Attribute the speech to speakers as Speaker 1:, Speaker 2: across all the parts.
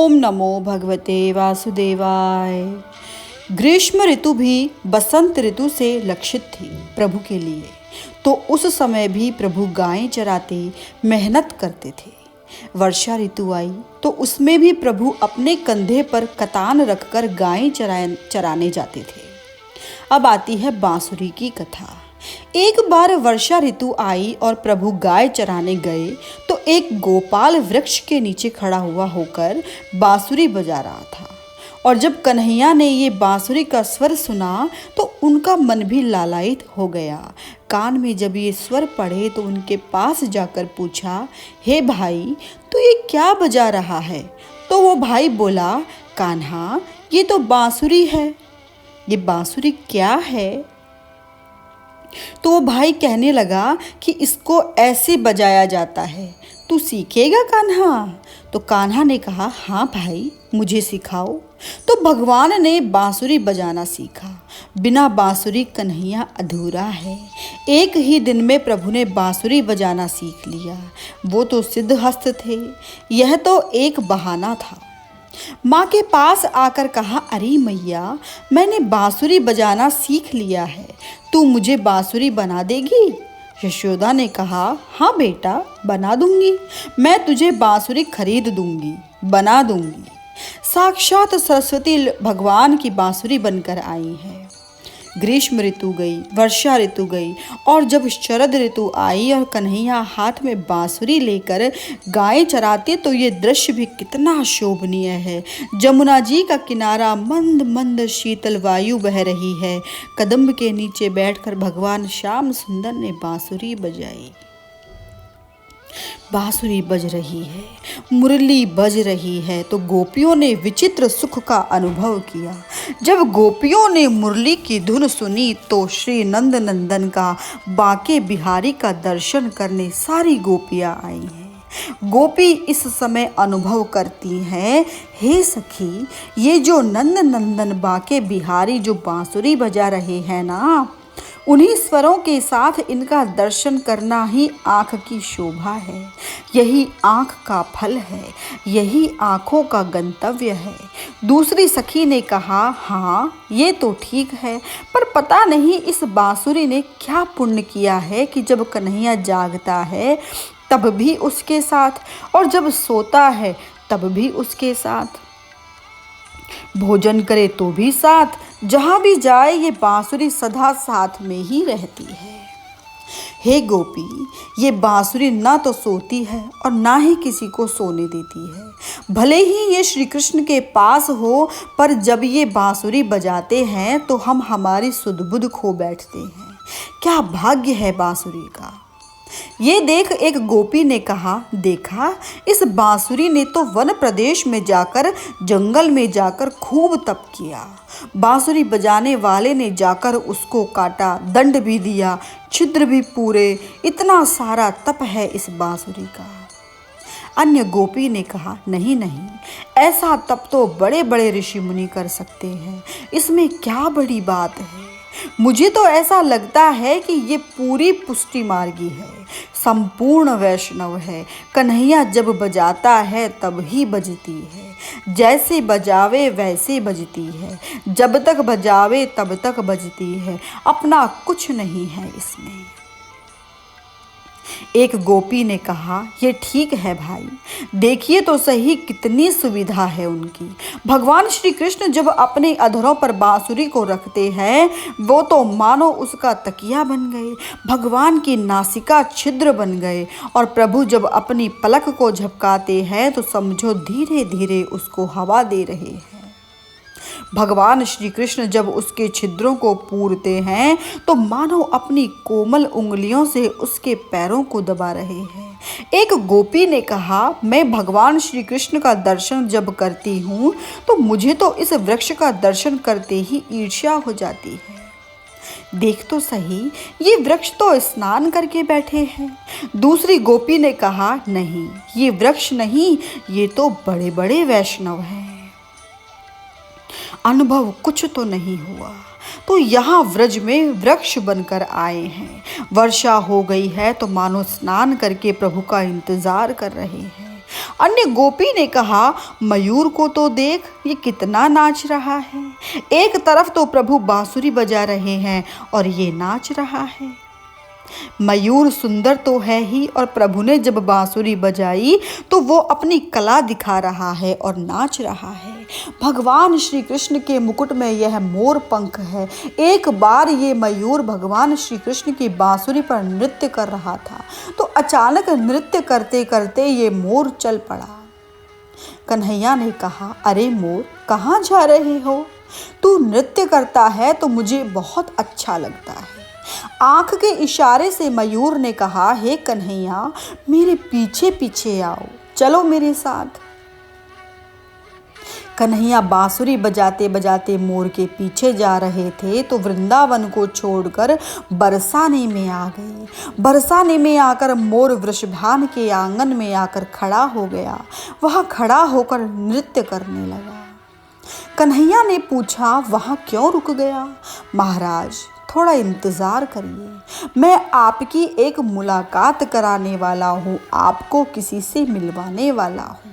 Speaker 1: ओम नमो भगवते वासुदेवाय। ग्रीष्म ऋतु भी बसंत ऋतु से लक्षित थी प्रभु के लिए, तो उस समय भी प्रभु गायें चराते मेहनत करते थे। वर्षा ऋतु आई तो उसमें भी प्रभु अपने कंधे पर कतान रखकर गायें चराने जाते थे। अब आती है बांसुरी की कथा। एक बार वर्षा ऋतु आई और प्रभु गाय चराने गए तो एक गोपाल वृक्ष के नीचे खड़ा हुआ होकर बांसुरी बजा रहा था। और जब कन्हैया ने ये बांसुरी का स्वर सुना तो उनका मन भी लालायित हो गया। कान में जब ये स्वर पड़े तो उनके पास जाकर पूछा, हे भाई, तू ये क्या बजा रहा है? तो वो भाई बोला, कान्हा, ये तो बांसुरी है। ये बांसुरी क्या है? तो वो भाई कहने लगा कि इसको ऐसे बजाया जाता है, तू सीखेगा कान्हा? तो कान्हा ने कहा, हाँ भाई, मुझे सिखाओ। तो भगवान ने बांसुरी बजाना सीखा। बिना बांसुरी कन्हैया अधूरा है। एक ही दिन में प्रभु ने बांसुरी बजाना सीख लिया। वो तो सिद्धहस्त थे, यह तो एक बहाना था। माँ के पास आकर कहा, अरे मैया, मैंने बांसुरी बजाना सीख लिया है, तू मुझे बांसुरी बना देगी? यशोदा ने कहा, हाँ बेटा, बना दूंगी। मैं तुझे बांसुरी खरीद दूंगी, बना दूंगी। साक्षात सरस्वती भगवान की बांसुरी बनकर आई है। ग्रीष्म ऋतु गई, वर्षा ऋतु गई, और जब शरद ऋतु आई और कन्हैया हाथ में बांसुरी लेकर गायें चराते तो ये दृश्य भी कितना शोभनीय है। जमुना जी का किनारा, मंद मंद शीतल वायु बह रही है। कदम्ब के नीचे बैठकर भगवान श्याम सुंदर ने बांसुरी बजाई। बांसुरी बज रही है, मुरली बज रही है, तो गोपियों ने विचित्र सुख का अनुभव किया। जब गोपियों ने मुरली की धुन सुनी तो श्री नंद नंदन का, बांके बिहारी का दर्शन करने सारी गोपियां आई हैं। गोपी इस समय अनुभव करती हैं, हे सखी, ये जो नंद नंदन बांके बिहारी जो बांसुरी बजा रहे हैं ना, उन्हीं स्वरों के साथ इनका दर्शन करना ही आँख की शोभा है। यही आँख का फल है, यही आँखों का गंतव्य है। दूसरी सखी ने कहा, हाँ, ये तो ठीक है, पर पता नहीं इस बांसुरी ने क्या पुण्य किया है कि जब कन्हैया जागता है तब भी उसके साथ, और जब सोता है तब भी उसके साथ, भोजन करे तो भी साथ, जहाँ भी जाए ये बांसुरी सदा साथ में ही रहती है। हे गोपी, ये बांसुरी ना तो सोती है और ना ही किसी को सोने देती है। भले ही ये श्री कृष्ण के पास हो, पर जब ये बांसुरी बजाते हैं तो हम हमारी सुध बुध खो बैठते हैं। क्या भाग्य है बांसुरी का। ये देख एक गोपी ने कहा, देखा, इस बांसुरी ने तो वन प्रदेश में जाकर, जंगल में जाकर खूब तप किया। बांसुरी बजाने वाले ने जाकर उसको काटा, दंड भी दिया, छिद्र भी पूरे। इतना सारा तप है इस बांसुरी का। अन्य गोपी ने कहा, नहीं नहीं, ऐसा तप तो बड़े बड़े ऋषि मुनि कर सकते हैं, इसमें क्या बड़ी बात है। मुझे तो ऐसा लगता है कि ये पूरी पुष्टि मार्गी है, संपूर्ण वैष्णव है। कन्हैया जब बजाता है तब ही बजती है, जैसे बजावे वैसे बजती है, जब तक बजावे तब तक बजती है, अपना कुछ नहीं है इसमें। एक गोपी ने कहा, ये ठीक है भाई, देखिए तो सही कितनी सुविधा है उनकी। भगवान श्री कृष्ण जब अपने अधरों पर बांसुरी को रखते हैं, वो तो मानो उसका तकिया बन गए, भगवान की नासिका छिद्र बन गए। और प्रभु जब अपनी पलक को झपकाते हैं तो समझो धीरे धीरे उसको हवा दे रहे हैं। भगवान श्री कृष्ण जब उसके छिद्रों को पूरते हैं तो मानो अपनी कोमल उंगलियों से उसके पैरों को दबा रहे हैं। एक गोपी ने कहा, मैं भगवान श्री कृष्ण का दर्शन जब करती हूँ तो मुझे तो इस वृक्ष का दर्शन करते ही ईर्ष्या हो जाती है। देख तो सही, ये वृक्ष तो स्नान करके बैठे हैं। दूसरी गोपी ने कहा, नहीं, ये वृक्ष नहीं, ये तो बड़े बड़े वैष्णव हैं। अनुभव कुछ तो नहीं हुआ, तो यहाँ व्रज में वृक्ष बनकर आए हैं। वर्षा हो गई है तो मानो स्नान करके प्रभु का इंतजार कर रहे हैं। अन्य गोपी ने कहा, मयूर को तो देख, ये कितना नाच रहा है। एक तरफ तो प्रभु बांसुरी बजा रहे हैं और ये नाच रहा है। मयूर सुंदर तो है ही, और प्रभु ने जब बांसुरी बजाई तो वो अपनी कला दिखा रहा है और नाच रहा है। भगवान श्री कृष्ण के मुकुट में यह मोर पंख है। एक बार ये मयूर भगवान श्री कृष्ण की बांसुरी पर नृत्य कर रहा था, तो अचानक नृत्य करते करते ये मोर चल पड़ा। कन्हैया ने कहा, अरे मोर, कहाँ जा रहे हो? तू नृत्य करता है तो मुझे बहुत अच्छा लगता है। आंख के इशारे से मयूर ने कहा, हे कन्हैया, मेरे पीछे पीछे आओ, चलो मेरे साथ। कन्हैया बांसुरी बजाते बजाते मोर के पीछे जा रहे थे तो वृंदावन को छोड़कर बरसाने में आ गए। बरसाने में आकर मोर वृषभान के आंगन में आकर खड़ा हो गया। वहां खड़ा होकर नृत्य करने लगा। कन्हैया ने पूछा, वहां क्यों रुक गया? महाराज, थोड़ा इंतज़ार करिए, मैं आपकी एक मुलाकात कराने वाला हूँ, आपको किसी से मिलवाने वाला हूँ।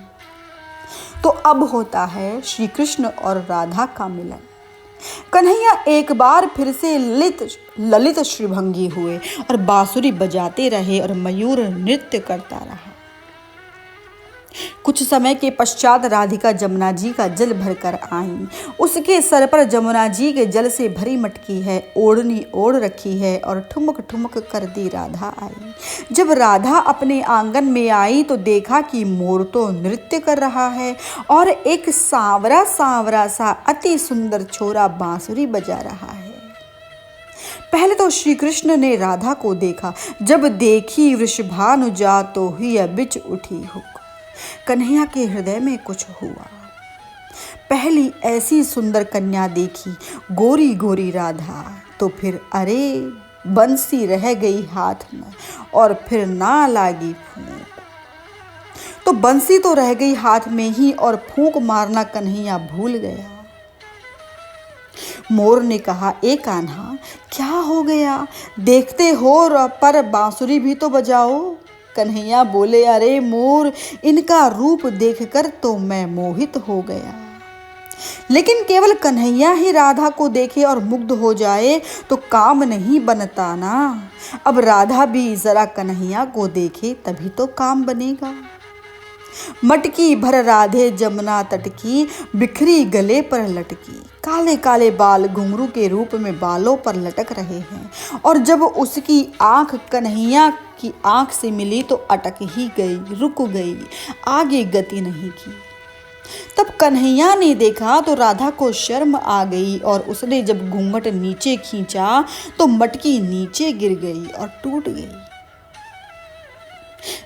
Speaker 1: तो अब होता है श्री कृष्ण और राधा का मिलन। कन्हैया एक बार फिर से ललित श्रीभंगी हुए और बांसुरी बजाते रहे और मयूर नृत्य करता रहा। कुछ समय के पश्चात राधिका जमुना जी का जल भरकर आई। उसके सर पर जमुना जी के जल से भरी मटकी है, ओढ़नी ओढ़ रखी है और ठुमक ठुमक कर दी राधा आई। जब राधा अपने आंगन में आई तो देखा कि मोर तो नृत्य कर रहा है और एक सांवरा सांवरा सा अति सुंदर छोरा बांसुरी बजा रहा है। पहले तो श्री कृष्ण ने राधा को देखा, जब देखी वृषभानुजा तो हुई बिच उठी हुक। कन्हैया के हृदय में कुछ हुआ। पहली ऐसी सुंदर कन्या देखी, गोरी गोरी राधा, तो फिर अरे बंसी रह गई हाथ में और फिर ना लागी फूंक। तो बंसी तो रह गई हाथ में ही और फूंक मारना कन्हैया भूल गया। मोर ने कहा, ए कान्हा, क्या हो गया? देखते हो पर बांसुरी भी तो बजाओ। कन्हैया बोले, अरे मोर, इनका रूप देखकर तो मैं मोहित हो गया। लेकिन केवल कन्हैया ही राधा को देखे और मुग्ध हो जाए तो काम नहीं बनता ना। अब राधा भी जरा कन्हैया को देखे तभी तो काम बनेगा। मटकी भर राधे जमुना तट की, बिखरी गले पर लटकी। काले काले बाल घुंघरू के रूप में बालों पर लटक रहे हैं और जब उसकी आंख कन्हैया की आंख से मिली तो अटक ही गई, रुक गई, आगे गति नहीं की। तब कन्हैया ने देखा तो राधा को शर्म आ गई और उसने जब घूंघट नीचे खींचा तो मटकी नीचे गिर गई और टूट गई।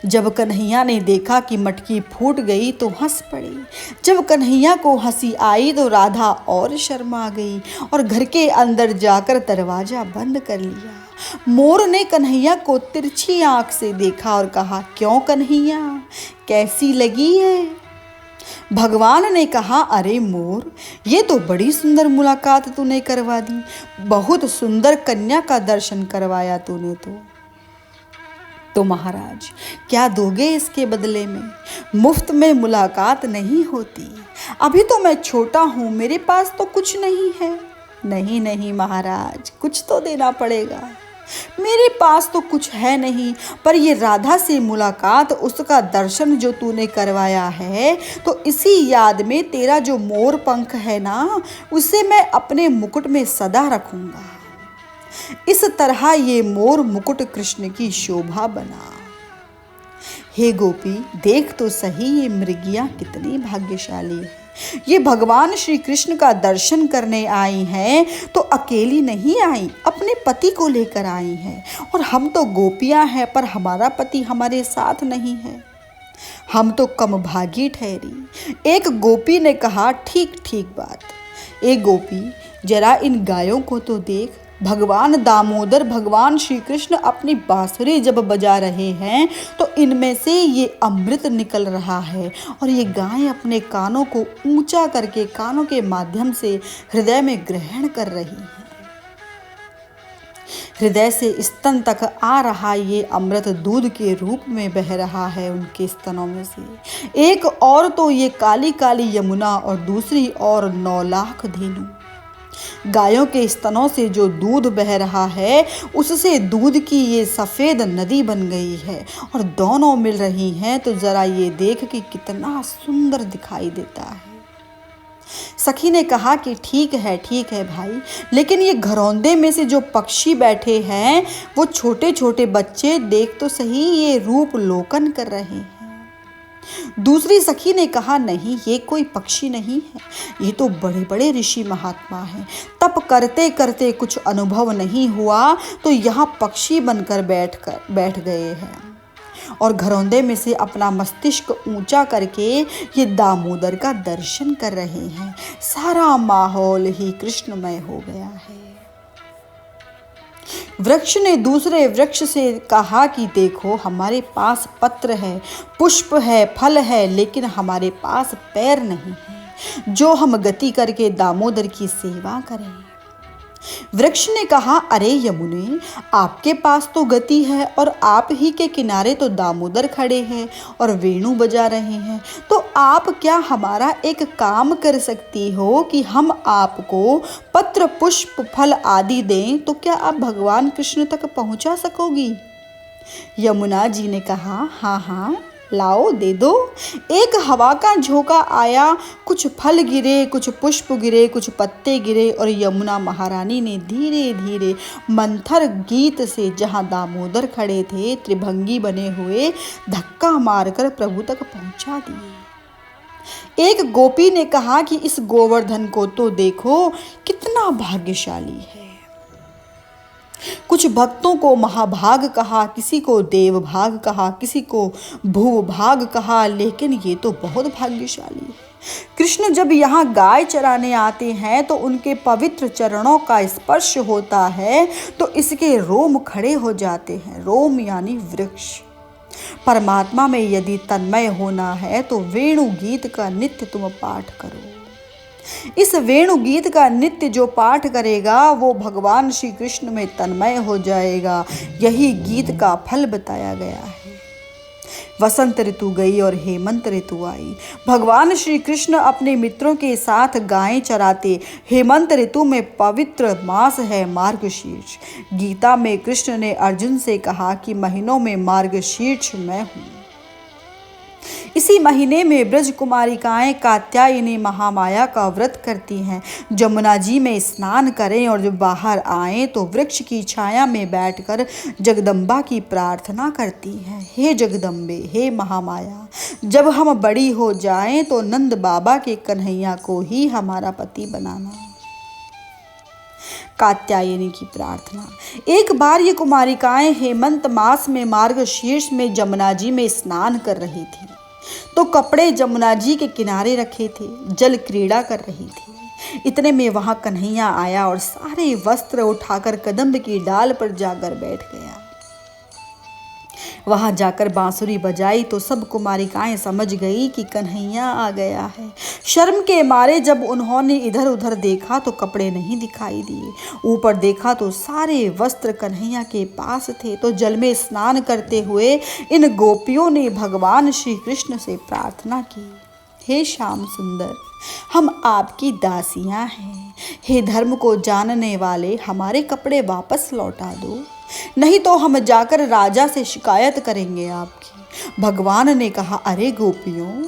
Speaker 1: जब कन्हैया ने देखा कि मटकी फूट गई तो हंस पड़ी। जब कन्हैया को हंसी आई तो राधा और शर्मा गई और घर के अंदर जाकर दरवाजा बंद कर लिया। मोर ने कन्हैया को तिरछी आंख से देखा और कहा, क्यों कन्हैया, कैसी लगी है? भगवान ने कहा, अरे मोर, ये तो बड़ी सुंदर मुलाकात तूने करवा दी, बहुत सुंदर कन्या का दर्शन करवाया तूने तो महाराज, क्या दोगे इसके बदले में? मुफ्त में मुलाकात नहीं होती। अभी तो मैं छोटा हूँ, मेरे पास तो कुछ नहीं है। नहीं नहीं महाराज, कुछ तो देना पड़ेगा। मेरे पास तो कुछ है नहीं, पर ये राधा से मुलाकात, उसका दर्शन जो तूने करवाया है, तो इसी याद में तेरा जो मोर पंख है ना, उसे मैं अपने मुकुट में सदा रखूंगा। इस तरह ये मोर मुकुट कृष्ण की शोभा बना। हे गोपी, देख तो सही ये मृगिया कितनी भाग्यशाली है। ये भगवान श्री कृष्ण का दर्शन करने आई हैं तो अकेली नहीं आई, अपने पति को लेकर आई हैं। और हम तो गोपियां हैं पर हमारा पति हमारे साथ नहीं है, हम तो कम भागी ठहरी। एक गोपी ने कहा, ठीक ठीक बात। एक गोपी, जरा इन गायों को तो देख। भगवान दामोदर, भगवान श्री कृष्ण अपनी बांसुरी जब बजा रहे हैं तो इनमें से ये अमृत निकल रहा है और ये गायें अपने कानों को ऊंचा करके कानों के माध्यम से हृदय में ग्रहण कर रही हैं। हृदय से स्तन तक आ रहा ये अमृत दूध के रूप में बह रहा है उनके स्तनों में से। एक और तो ये काली काली यमुना और दूसरी और 9 लाख धेनु। गायों के स्तनों से जो दूध बह रहा है उससे दूध की ये सफ़ेद नदी बन गई है और दोनों मिल रही हैं तो ज़रा ये देख कि कितना सुंदर दिखाई देता है। सखी ने कहा कि ठीक है भाई, लेकिन ये घरौंदे में से जो पक्षी बैठे हैं वो छोटे छोटे बच्चे, देख तो सही, ये रूप लोकन कर रहे हैं। दूसरी सखी ने कहा नहीं, ये कोई पक्षी नहीं है, ये तो बड़े बड़े ऋषि महात्मा हैं। तप करते करते कुछ अनुभव नहीं हुआ तो यहाँ पक्षी बनकर बैठ गए हैं और घरौंदे में से अपना मस्तिष्क ऊंचा करके ये दामोदर का दर्शन कर रहे हैं। सारा माहौल ही कृष्णमय हो गया है। वृक्ष ने दूसरे वृक्ष से कहा कि देखो, हमारे पास पत्र है, पुष्प है, फल है, लेकिन हमारे पास पैर नहीं है जो हम गति करके दामोदर की सेवा करें। वृक्ष ने कहा, अरे यमुने, आपके पास तो गति है और आप ही के किनारे तो दामोदर खड़े हैं और वेणु बजा रहे हैं, तो आप क्या हमारा एक काम कर सकती हो कि हम आपको पत्र, पुष्प, फल आदि दें, तो क्या आप भगवान कृष्ण तक पहुंचा सकोगी? यमुना जी ने कहा, हाँ, लाओ, दे दो। एक हवा का झोंका आया, कुछ फल गिरे, कुछ पुष्प गिरे, कुछ पत्ते गिरे और यमुना महारानी ने धीरे धीरे मंथर गीत से जहाँ दामोदर खड़े थे त्रिभंगी बने हुए धक्का मारकर प्रभु तक पहुंचा दिए। एक गोपी ने कहा कि इस गोवर्धन को तो देखो कितना भाग्यशाली है। कुछ भक्तों को महाभाग कहा, किसी को देवभाग कहा, किसी को भूभाग कहा, लेकिन ये तो बहुत भाग्यशाली है। कृष्ण जब यहाँ गाय चराने आते हैं तो उनके पवित्र चरणों का स्पर्श होता है तो इसके रोम खड़े हो जाते हैं। रोम यानी वृक्ष। परमात्मा में यदि तन्मय होना है तो वेणु गीत का नित्य तुम पाठ करो। इस वेणु गीत का नित्य जो पाठ करेगा वो भगवान श्री कृष्ण में तन्मय हो जाएगा। यही गीत का फल बताया गया है। वसंत ऋतु गई और हेमंत ऋतु आई। भगवान श्री कृष्ण अपने मित्रों के साथ गायें चराते। हेमंत ऋतु में पवित्र मास है मार्गशीर्ष। गीता में कृष्ण ने अर्जुन से कहा कि महीनों में मार्गशीर्ष मैं हूँ। इसी महीने में ब्रज कुमारिकाएं कात्यायनी महामाया का व्रत करती हैं। जमुना जी में स्नान करें और जब बाहर आएं तो वृक्ष की छाया में बैठकर जगदम्बा की प्रार्थना करती हैं। हे जगदम्बे, हे महामाया, जब हम बड़ी हो जाएं तो नंद बाबा के कन्हैया को ही हमारा पति बनाना। कात्यायनी की प्रार्थना। एक बार ये कुमारिकाएं हेमंत मास में मार्गशीर्ष में जमुना जी में स्नान कर रही थी तो कपड़े जमुना जी के किनारे रखे थे, जल क्रीड़ा कर रही थी। इतने में वहां कन्हैया आया और सारे वस्त्र उठाकर कदम्ब की डाल पर जाकर बैठ गया। वहां जाकर बांसुरी बजाई तो सब कुमारिकाएं समझ गई कि कन्हैया आ गया है। शर्म के मारे जब उन्होंने इधर उधर देखा तो कपड़े नहीं दिखाई दिए। ऊपर देखा तो सारे वस्त्र कन्हैया के पास थे। तो जल में स्नान करते हुए इन गोपियों ने भगवान श्री कृष्ण से प्रार्थना की, हे श्याम सुंदर, हम आपकी दासियां हैं। हे धर्म को जानने वाले, हमारे कपड़े वापस लौटा दो, नहीं तो हम जाकर राजा से शिकायत करेंगे आपकी। भगवान ने कहा, अरे गोपियों,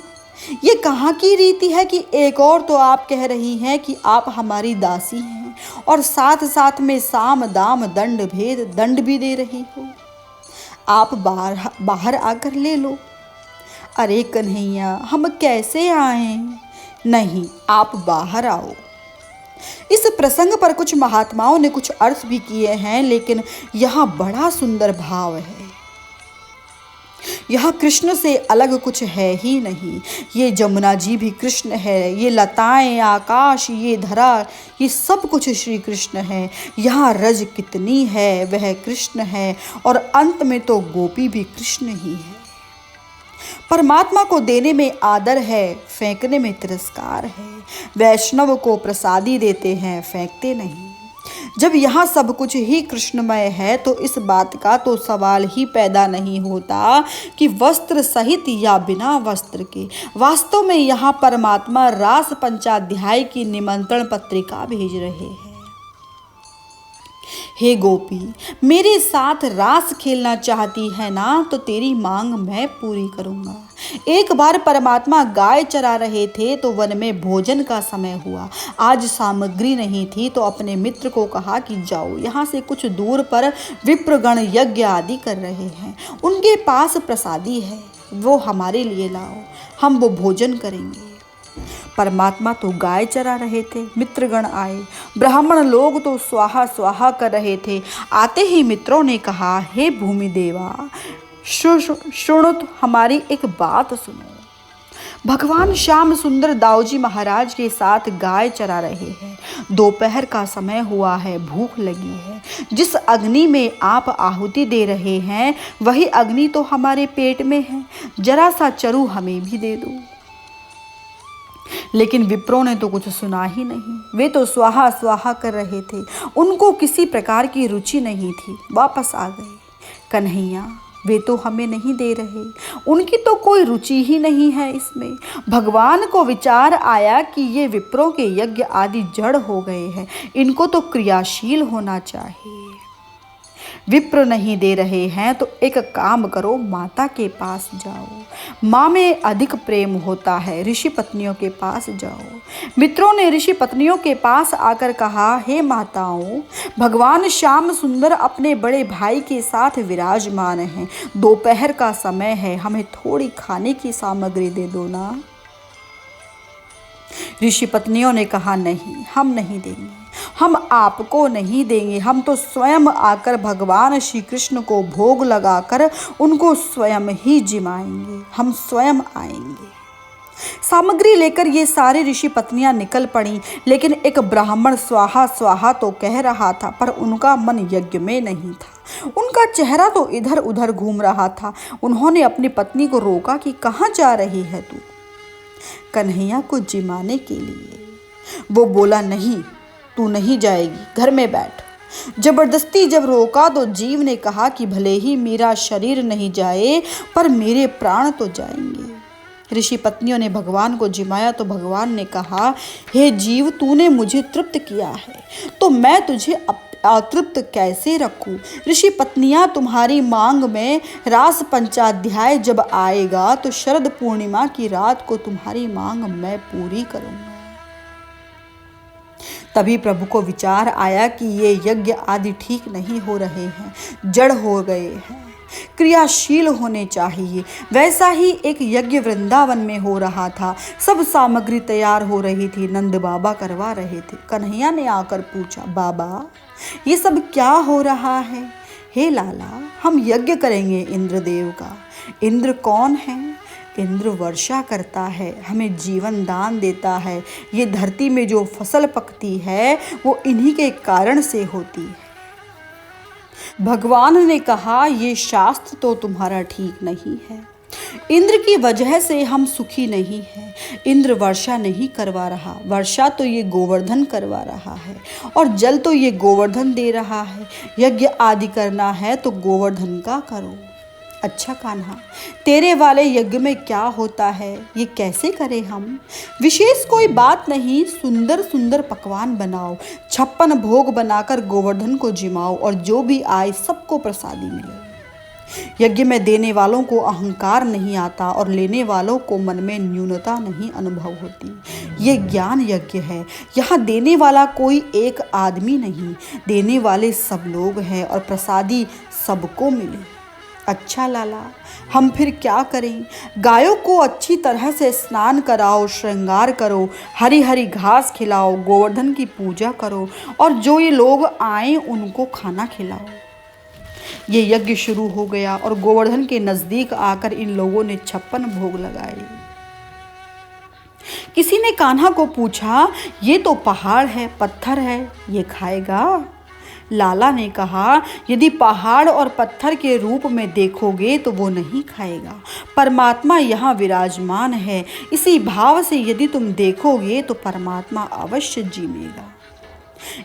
Speaker 1: ये कहाँ की रीति है कि एक और तो आप कह रही हैं कि आप हमारी दासी हैं और साथ साथ में साम दाम दंड भेद दंड भी दे रही हो। आप बाहर आकर ले लो। अरे कन्हैया, हम कैसे आए? नहीं, आप बाहर आओ। इस प्रसंग पर कुछ महात्माओं ने कुछ अर्थ भी किए हैं, लेकिन यहाँ बड़ा सुंदर भाव है। यहाँ कृष्ण से अलग कुछ है ही नहीं। ये जमुना जी भी कृष्ण है, ये लताएं, आकाश, ये धरा, ये सब कुछ श्री कृष्ण है। यहाँ रज कितनी है वह कृष्ण है और अंत में तो गोपी भी कृष्ण ही है। परमात्मा को देने में आदर है, फेंकने में तिरस्कार है। वैष्णव को प्रसादी देते हैं, फेंकते नहीं। जब यहाँ सब कुछ ही कृष्णमय है तो इस बात का तो सवाल ही पैदा नहीं होता कि वस्त्र सहित या बिना वस्त्र के। वास्तव में यहाँ परमात्मा रास पंचाध्याय की निमंत्रण पत्रिका भेज रहे हैं। हे गोपी, मेरे साथ रास खेलना चाहती है ना, तो तेरी मांग मैं पूरी करूंगा। एक बार परमात्मा गाय चरा रहे थे तो वन में भोजन का समय हुआ। आज सामग्री नहीं थी तो अपने मित्र को कहा कि जाओ, यहाँ से कुछ दूर पर विप्रगण यज्ञ आदि कर रहे हैं, उनके पास प्रसादी है, वो हमारे लिए लाओ, हम वो भोजन करेंगे। परमात्मा तो गाय चरा रहे थे, मित्रगण आए। ब्राह्मण लोग तो स्वाहा स्वाहा कर रहे थे। आते ही मित्रों ने कहा, हे भूमि देवा, सुनो, हमारी एक बात सुनो। भगवान श्याम सुंदर दाऊजी महाराज के साथ गाय चरा रहे हैं। दोपहर का समय हुआ है, भूख लगी है। जिस अग्नि में आप आहुति दे रहे हैं वही अग्नि तो हमारे पेट में है, जरा सा चरू हमें भी दे दो। लेकिन विप्रों ने तो कुछ सुना ही नहीं। वे तो स्वाहा स्वाहा कर रहे थे, उनको किसी प्रकार की रुचि नहीं थी। वापस आ गए। कन्हैया, वे तो हमें नहीं दे रहे, उनकी तो कोई रुचि ही नहीं है इसमें। भगवान को विचार आया कि ये विप्रों के यज्ञ आदि जड़ हो गए हैं, इनको तो क्रियाशील होना चाहिए। विप्र नहीं दे रहे हैं तो एक काम करो, माता के पास जाओ। माँ में अधिक प्रेम होता है, ऋषि पत्नियों के पास जाओ। मित्रों ने ऋषि पत्नियों के पास आकर कहा, हे माताओं, भगवान श्याम सुंदर अपने बड़े भाई के साथ विराजमान हैं। दोपहर का समय है, हमें थोड़ी खाने की सामग्री दे दो ना। ऋषि पत्नियों ने कहा, नहीं, हम नहीं देंगे, हम आपको नहीं देंगे, हम तो स्वयं आकर भगवान श्री कृष्ण को भोग लगाकर उनको स्वयं ही जिमाएंगे, हम स्वयं आएंगे। सामग्री लेकर ये सारी ऋषि पत्नियां निकल पड़ी, लेकिन एक ब्राह्मण स्वाहा स्वाहा तो कह रहा था, पर उनका मन यज्ञ में नहीं था। उनका चेहरा तो इधर उधर घूम रहा था। उन्होंने अपनी पत्नी को रोका कि कहाँ जा रही है तू? कन्हैया को जिमाने के लिए। वो बोला, नहीं, तू नहीं जाएगी, घर में बैठ। जबरदस्ती जब रोका तो जीव ने कहा कि भले ही मेरा शरीर नहीं जाए पर मेरे प्राण तो जाएंगे। ऋषि पत्नियों ने भगवान को जिमाया तो भगवान ने कहा, हे जीव, तूने मुझे तृप्त किया है तो मैं तुझे अतृप्त कैसे रखूं? ऋषि पत्नियां, तुम्हारी मांग में रास पंचाध्याय जब आएगा तो शरद पूर्णिमा की रात को तुम्हारी मांग मैं पूरी करूंगा। तभी प्रभु को विचार आया कि ये यज्ञ आदि ठीक नहीं हो रहे हैं, जड़ हो गए हैं, क्रियाशील होने चाहिए। वैसा ही एक यज्ञ वृंदावन में हो रहा था। सब सामग्री तैयार हो रही थी, नंद बाबा करवा रहे थे। कन्हैया ने आकर पूछा, बाबा, ये सब क्या हो रहा है? हे लाला, हम यज्ञ करेंगे इंद्रदेव का। इंद्र कौन है? इंद्र वर्षा करता है, हमें जीवन दान देता है। ये धरती में जो फसल पकती है वो इन्हीं के कारण से होती है। भगवान ने कहा, ये शास्त्र तो तुम्हारा ठीक नहीं है। इंद्र की वजह से हम सुखी नहीं हैं। इंद्र वर्षा नहीं करवा रहा, वर्षा तो ये गोवर्धन करवा रहा है, और जल तो ये गोवर्धन दे रहा है। यज्ञ आदि करना है तो गोवर्धन का करो। अच्छा कान्हा, तेरे वाले यज्ञ में क्या होता है, ये कैसे करें हम? विशेष कोई बात नहीं, सुंदर सुंदर पकवान बनाओ, 56 भोग बनाकर गोवर्धन को जिमाओ, और जो भी आए सबको प्रसादी मिले। यज्ञ में देने वालों को अहंकार नहीं आता और लेने वालों को मन में न्यूनता नहीं अनुभव होती। ये ज्ञान यज्ञ है। यहाँ देने वाला कोई एक आदमी नहीं, देने वाले सब लोग हैं, और प्रसादी सबको मिले। अच्छा लाला, हम फिर क्या करें? गायों को अच्छी तरह से स्नान कराओ, श्रृंगार करो, हरी हरी घास खिलाओ, गोवर्धन की पूजा करो, और जो ये लोग आए उनको खाना खिलाओ। ये यज्ञ शुरू हो गया और गोवर्धन के नजदीक आकर इन लोगों ने 56 भोग लगाए। किसी ने कान्हा को पूछा, ये तो पहाड़ है, पत्थर है, ये खाएगा? लाला ने कहा, यदि पहाड़ और पत्थर के रूप में देखोगे तो वो नहीं खाएगा। परमात्मा यहाँ विराजमान है, इसी भाव से यदि तुम देखोगे तो परमात्मा अवश्य जीमेगा।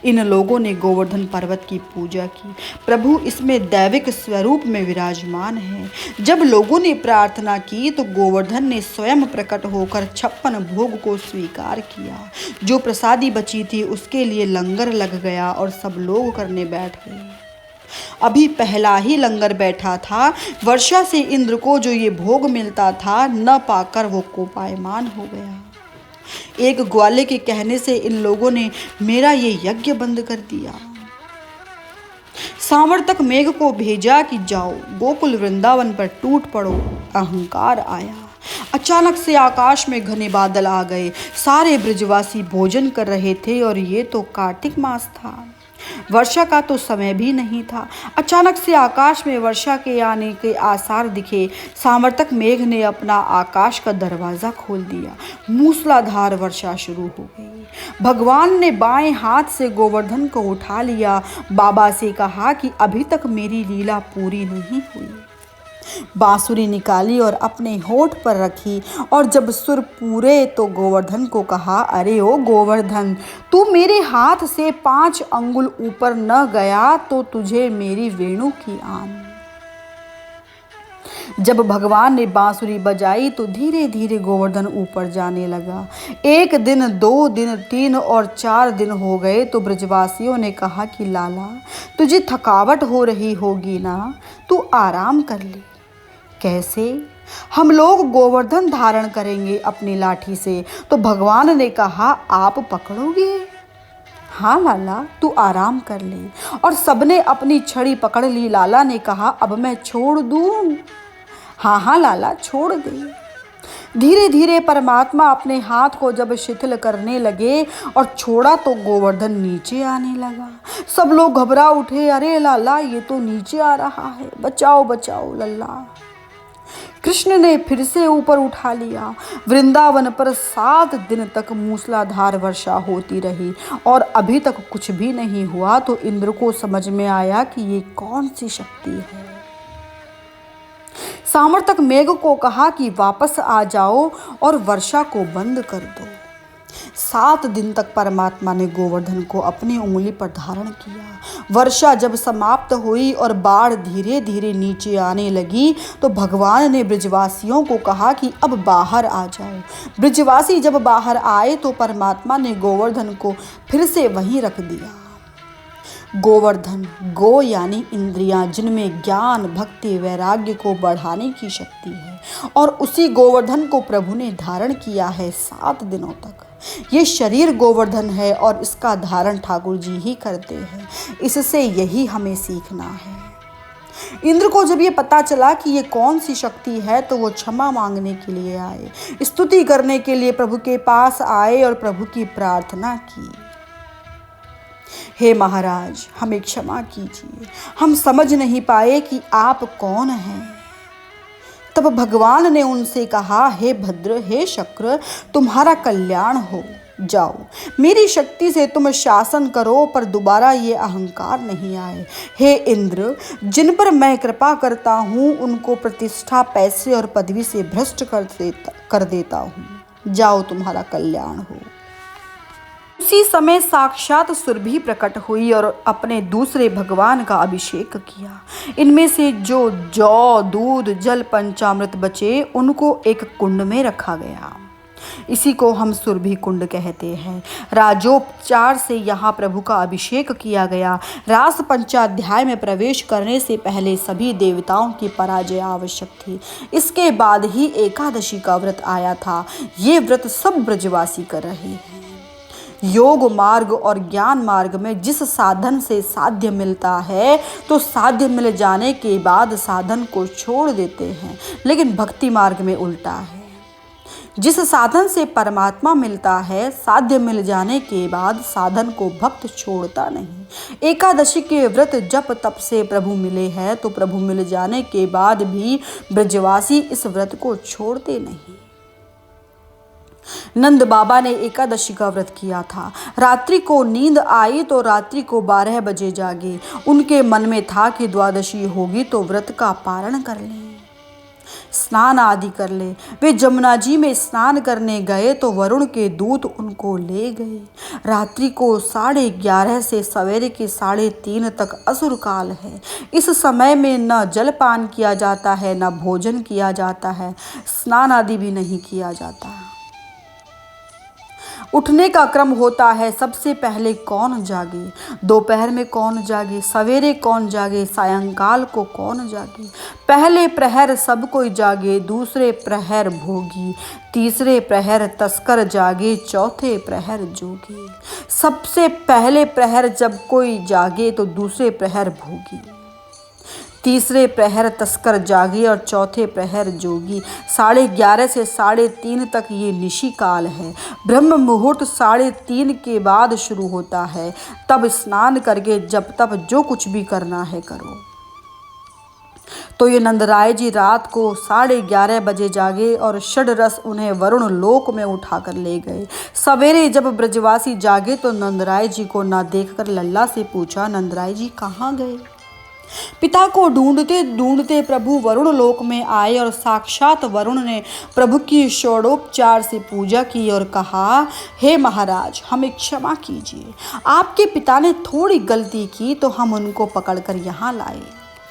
Speaker 1: इन लोगों ने गोवर्धन पर्वत की पूजा की। प्रभु इसमें दैविक स्वरूप में विराजमान है। जब लोगों ने प्रार्थना की तो गोवर्धन ने स्वयं प्रकट होकर 56 भोग को स्वीकार किया। जो प्रसादी बची थी उसके लिए लंगर लग गया और सब लोग करने बैठ गए। अभी पहला ही लंगर बैठा था, वर्षा से इंद्र को जो ये भोग मिलता था न पाकर वो कोपायमान हो गया। एक ग्वाले के कहने से इन लोगों ने मेरा ये यज्ञ बंद कर दिया। सांवर्तक मेघ को भेजा कि जाओ गोकुल वृंदावन पर टूट पड़ो। अहंकार आया। अचानक से आकाश में घने बादल आ गए। सारे ब्रजवासी भोजन कर रहे थे और ये तो कार्तिक मास था। वर्षा का तो समय भी नहीं था। अचानक से आकाश में वर्षा के आने के आसार दिखे। सांवर्तक मेघ ने अपना आकाश का दरवाजा खोल दिया। मूसलाधार वर्षा शुरू हो गई। भगवान ने बाएं हाथ से गोवर्धन को उठा लिया। बाबा से कहा कि अभी तक मेरी लीला पूरी नहीं हुई। बांसुरी निकाली और अपने होठ पर रखी और जब सुर पूरे तो गोवर्धन को कहा, अरे ओ गोवर्धन, तू मेरे हाथ से 5 अंगुल ऊपर न गया तो तुझे मेरी वेणु की आन। जब भगवान ने बांसुरी बजाई तो धीरे धीरे गोवर्धन ऊपर जाने लगा। 1 दिन, 2 दिन, 3 और 4 दिन हो गए तो ब्रजवासियों ने कहा कि लाला, तुझे थकावट हो रही होगी ना, तू आराम कर ले। कैसे? हम लोग गोवर्धन धारण करेंगे अपनी लाठी से। तो भगवान ने कहा, आप पकड़ोगे? हाँ लाला, तू आराम कर ले। और सबने अपनी छड़ी पकड़ ली। लाला ने कहा, अब मैं छोड़ दूं? हाँ लाला, छोड़ दे। धीरे धीरे परमात्मा अपने हाथ को जब शिथिल करने लगे और छोड़ा तो गोवर्धन नीचे आने लगा। सब लोग घबरा उठे। अरे लाला, ये तो नीचे आ रहा है, बचाओ बचाओ लल्ला। कृष्ण ने फिर से ऊपर उठा लिया। वृंदावन पर 7 दिन तक मूसलाधार वर्षा होती रही और अभी तक कुछ भी नहीं हुआ। तो इंद्र को समझ में आया कि ये कौन सी शक्ति है। सांवर्तक मेघ को कहा कि वापस आ जाओ और वर्षा को बंद कर दो। 7 दिन तक परमात्मा ने गोवर्धन को अपनी उंगली पर धारण किया। वर्षा जब समाप्त हुई और बाढ़ धीरे धीरे नीचे आने लगी तो भगवान ने ब्रजवासियों को कहा कि अब बाहर आ जाओ। ब्रजवासी जब बाहर आए तो परमात्मा ने गोवर्धन को फिर से वहीं रख दिया। गोवर्धन, गो यानी इंद्रियां, जिनमें ज्ञान, भक्ति, वैराग्य को बढ़ाने की शक्ति है, और उसी गोवर्धन को प्रभु ने धारण किया है 7 दिनों तक। ये शरीर गोवर्धन है और इसका धारण ठाकुर जी ही करते हैं। इससे यही हमें सीखना है। इंद्र को जब ये पता चला कि ये कौन सी शक्ति है तो वो क्षमा मांगने के लिए आए, स्तुति करने के लिए प्रभु के पास आए और प्रभु की प्रार्थना की। हे महाराज, हमें क्षमा कीजिए, हम समझ नहीं पाए कि आप कौन हैं। तब भगवान ने उनसे कहा, हे भद्र, हे शक्र, तुम्हारा कल्याण हो। जाओ, मेरी शक्ति से तुम शासन करो पर दोबारा ये अहंकार नहीं आए। हे इंद्र, जिन पर मैं कृपा करता हूँ उनको प्रतिष्ठा, पैसे और पदवी से भ्रष्ट कर देता हूँ। जाओ, तुम्हारा कल्याण हो। उसी समय साक्षात सुरभि प्रकट हुई और अपने दूसरे भगवान का अभिषेक किया। इनमें से जो जौ, दूध, जल, पंचामृत बचे उनको एक कुंड में रखा गया। इसी को हम सुरभि कुंड कहते हैं। राजोपचार से यहाँ प्रभु का अभिषेक किया गया। रास पंचाध्याय में प्रवेश करने से पहले सभी देवताओं की पराजय आवश्यक थी। इसके बाद ही एकादशी का व्रत आया था। ये व्रत सब ब्रजवासी कर रहे हैं। योग मार्ग और ज्ञान मार्ग में जिस साधन से साध्य मिलता है तो साध्य मिल जाने के बाद साधन को छोड़ देते हैं, लेकिन भक्ति मार्ग में उल्टा है। जिस साधन से परमात्मा मिलता है, साध्य मिल जाने के बाद साधन को भक्त छोड़ता नहीं। एकादशी के व्रत जप तप से प्रभु मिले हैं तो प्रभु मिल जाने के बाद भी ब्रजवासी इस व्रत को छोड़ते नहीं। नंद बाबा ने एकादशी का व्रत किया था। रात्रि को नींद आई तो रात्रि को 12 बजे जागे। उनके मन में था कि द्वादशी होगी तो व्रत का पारण कर लें। स्नान आदि कर ले। वे जमुना जी में स्नान करने गए तो वरुण के दूत उनको ले गए। रात्रि को 11:30 से सवेरे के 3:30 तक असुर काल है। इस समय में न जलपान किया जाता है, न भोजन किया जाता है, स्नान आदि भी नहीं किया जाता। उठने का क्रम होता है, सबसे पहले कौन जागे, दोपहर में कौन जागे, सवेरे कौन जागे, सायंकाल को कौन जागे। पहले प्रहर सब कोई जागे, दूसरे प्रहर भोगी, तीसरे प्रहर तस्कर जागे, चौथे प्रहर जोगी। सबसे पहले प्रहर जब कोई जागे तो दूसरे प्रहर भोगी, तीसरे प्रहर तस्कर जागे और चौथे प्रहर जोगी। 11:30 से 3:30 तक ये निशी काल है। ब्रह्म मुहूर्त 3:30 के बाद शुरू होता है। तब स्नान करके जब तब जो कुछ भी करना है करो। तो ये नंदराय जी रात को 11:30 बजे जागे और षड्रस उन्हें वरुण लोक में उठाकर ले गए। सवेरे जब ब्रजवासी जागे तो नंदराय जी को ना देखकर लल्ला से पूछा, नंदराय जी कहाँ गए। पिता को ढूंढते ढूंढते प्रभु वरुण लोक में आए और साक्षात वरुण ने प्रभु की षोडोपचार से पूजा की और कहा, हे महाराज हमें क्षमा कीजिए, आपके पिता ने थोड़ी गलती की तो हम उनको पकड़कर यहाँ लाए।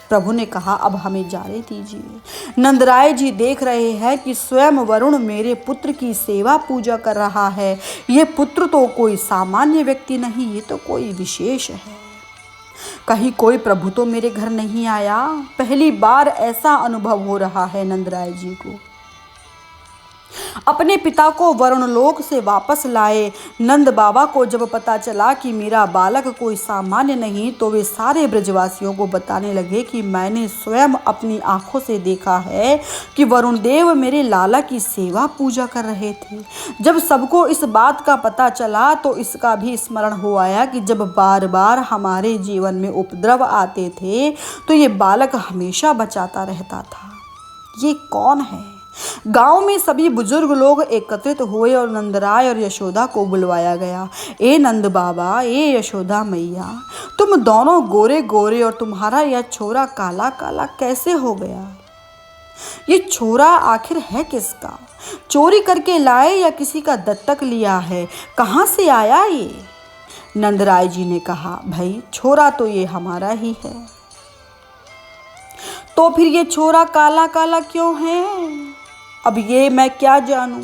Speaker 1: प्रभु ने कहा, अब हमें जाने दीजिए। नंदराय जी देख रहे हैं कि स्वयं वरुण मेरे पुत्र की सेवा पूजा कर रहा है। ये पुत्र तो कोई सामान्य व्यक्ति नहीं, ये तो कोई विशेष है। कहीं कोई प्रभु तो मेरे घर नहीं आया। पहली बार ऐसा अनुभव हो रहा है नंदराय जी को। अपने पिता को वरुण लोक से वापस लाए। नंद बाबा को जब पता चला कि मेरा बालक कोई सामान्य नहीं तो वे सारे ब्रजवासियों को बताने लगे कि मैंने स्वयं अपनी आंखों से देखा है कि वरुण देव मेरे लाला की सेवा पूजा कर रहे थे। जब सबको इस बात का पता चला तो इसका भी स्मरण हो आया कि जब बार बार हमारे जीवन में उपद्रव आते थे तो ये बालक हमेशा बचाता रहता था। ये कौन है। गांव में सभी बुजुर्ग लोग एकत्रित हुए और नंदराय और यशोदा को बुलवाया गया। ए नंद बाबा, ए यशोदा मैया, तुम दोनों गोरे गोरे और तुम्हारा यह छोरा काला काला कैसे हो गया। ये छोरा आखिर है किसका। चोरी करके लाए या किसी का दत्तक लिया है। कहाँ से आया ये। नंदराय जी ने कहा, भाई छोरा तो ये हमारा ही है। तो फिर ये छोरा काला काला क्यों है। अब ये मैं क्या जानूं।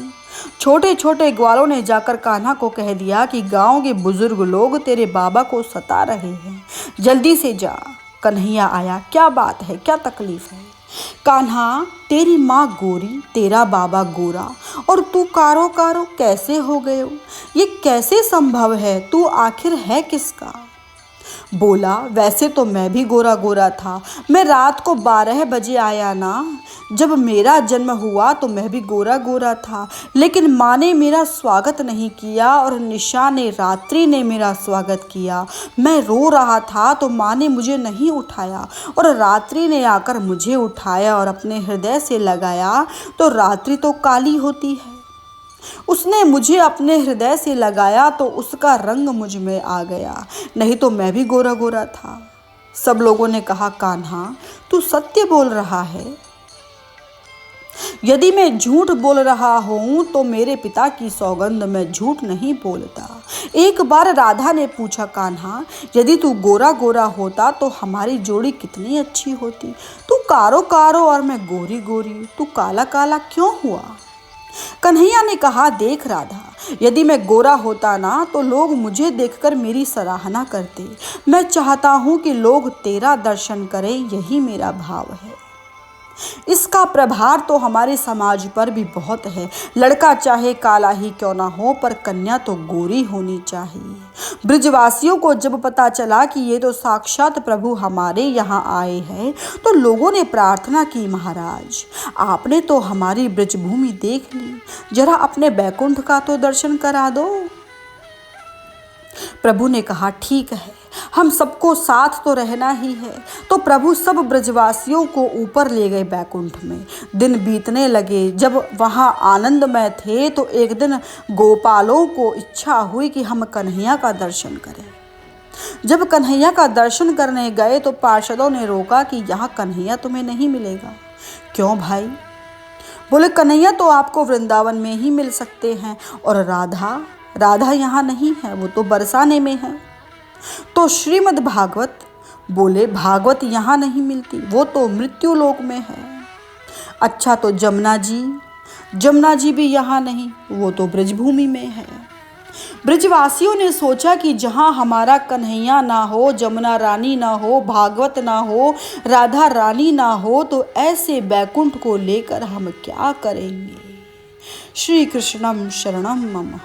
Speaker 1: छोटे छोटे ग्वालों ने जाकर कान्हा को कह दिया कि गांव के बुजुर्ग लोग तेरे बाबा को सता रहे हैं, जल्दी से जा। कन्हैया आया, क्या बात है, क्या तकलीफ है। कान्हा, तेरी माँ गोरी, तेरा बाबा गोरा और तू कारो कारो कैसे हो गए हो। ये कैसे संभव है। तू आखिर है किसका। बोला, वैसे तो मैं भी गोरा गोरा था। मैं रात को 12 बजे आया ना। जब मेरा जन्म हुआ तो मैं भी गोरा गोरा था, लेकिन माँ ने मेरा स्वागत नहीं किया और निशा ने, रात्रि ने मेरा स्वागत किया। मैं रो रहा था तो माँ ने मुझे नहीं उठाया और रात्रि ने आकर मुझे उठाया और अपने हृदय से लगाया। तो रात्रि तो काली होती है। उसने मुझे अपने हृदय से लगाया तो उसका रंग मुझ में आ गया, नहीं तो मैं भी गोरा गोरा था। सब लोगों ने कहा, कान्हा तू सत्य बोल रहा है। यदि मैं झूठ बोल रहा हूं तो मेरे पिता की सौगंध मैं झूठ नहीं बोलता। एक बार राधा ने पूछा, कान्हा यदि तू गोरा गोरा होता तो हमारी जोड़ी कितनी अच्छी होती। तू कारो कारो और मैं गोरी गोरी, तू काला काला क्यों हुआ। कन्हैया ने कहा, देख राधा, यदि मैं गोरा होता ना तो लोग मुझे देखकर मेरी सराहना करते। मैं चाहता हूँ कि लोग तेरा दर्शन करें, यही मेरा भाव है। इसका प्रभार तो हमारे समाज पर भी बहुत है। लड़का चाहे काला ही क्यों ना हो, पर कन्या तो गोरी होनी चाहिए। ब्रजवासियों को जब पता चला कि ये तो साक्षात प्रभु हमारे यहाँ आए हैं तो लोगों ने प्रार्थना की, महाराज आपने तो हमारी ब्रजभूमि देख ली, जरा अपने बैकुंठ का तो दर्शन करा दो। प्रभु ने कहा, ठीक है, हम सबको साथ तो रहना ही है। तो प्रभु सब ब्रजवासियों को ऊपर ले गए बैकुंठ में। दिन बीतने लगे। जब वहाँ आनंदमय थे तो एक दिन गोपालों को इच्छा हुई कि हम कन्हैया का दर्शन करें। जब कन्हैया का दर्शन करने गए तो पार्षदों ने रोका कि यहाँ कन्हैया तुम्हें नहीं मिलेगा। क्यों भाई, बोले कन्हैया तो आपको वृंदावन में ही मिल सकते हैं, और राधा, राधा यहाँ नहीं है, वो तो बरसाने में है। तो श्रीमद् भागवत, बोले भागवत यहाँ नहीं मिलती, वो तो मृत्यु लोक में है। अच्छा तो जमुना जी, जमुना जी भी यहाँ नहीं, वो तो ब्रजभूमि में है। ब्रजवासियों ने सोचा कि जहाँ हमारा कन्हैया ना हो, जमुना रानी ना हो, भागवत ना हो, राधा रानी ना हो, तो ऐसे बैकुंठ को लेकर हम क्या करेंगे। श्री कृष्णम शरणम मम।